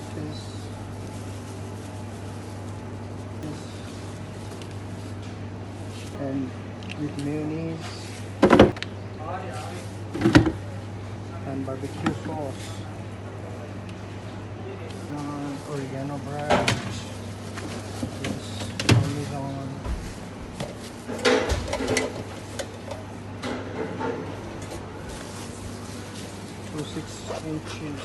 lettuce, and with mayonnaise and barbecue sauce, oregano bread, yes, parmesan, 6 inches,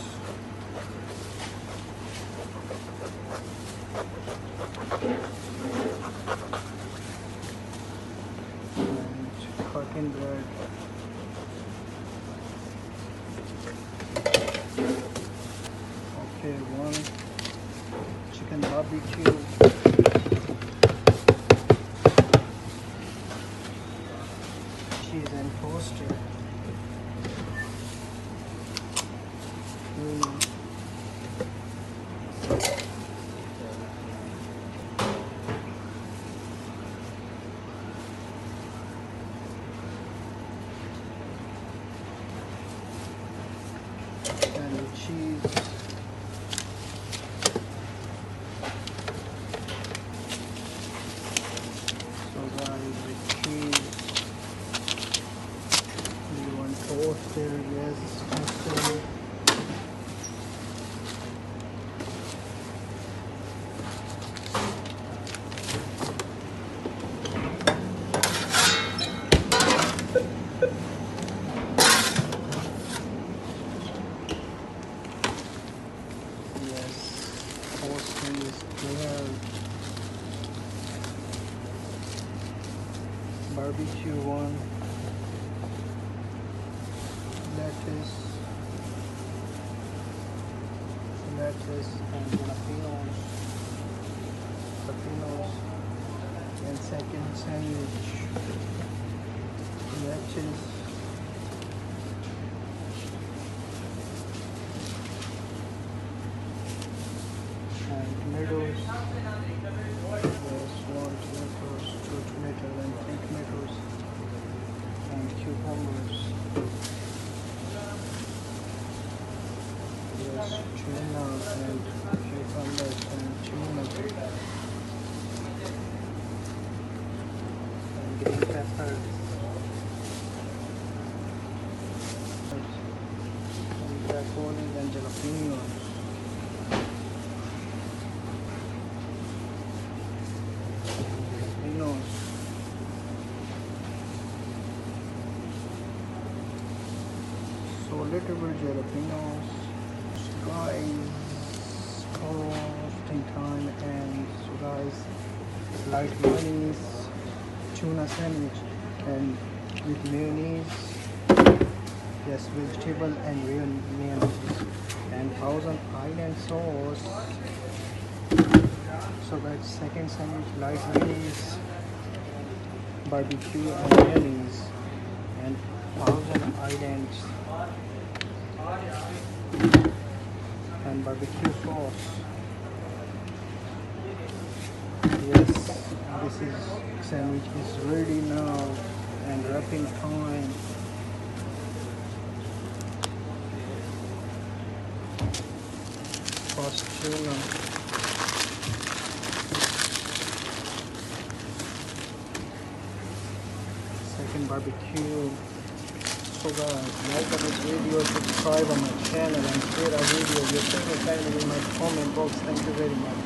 and cotton bread, okay, 1 chicken barbecue, cheese and toaster, and the cheese, so guys, the cheese, you want toaster, yes, toaster, toasting is there, barbecue one, lettuce and jalapenos, and second sandwich, lettuce, and tomatoes, yes, 1 tomatoes, 2 tomatoes and 3 tomatoes, and cucumbers, yes, tuna and cucumbers and tuna, and green peppers, and broccolis and jalapenos. So little bit jalapenos, guys, roasting time, and so guys, light mayonnaise, tuna sandwich, and with mayonnaise, yes, vegetable and real mayonnaise, and Thousand Island sauce. So guys, second sandwich, light mayonnaise, barbecue and mayonnaise, and Thousand Islands and barbecue sauce. Yes, this is sandwich is ready now, and wrapping time. First tuna, second barbecue. So guys, like this video, subscribe on my channel, and share our video. Your favorite family in my comment box. Thank you very much.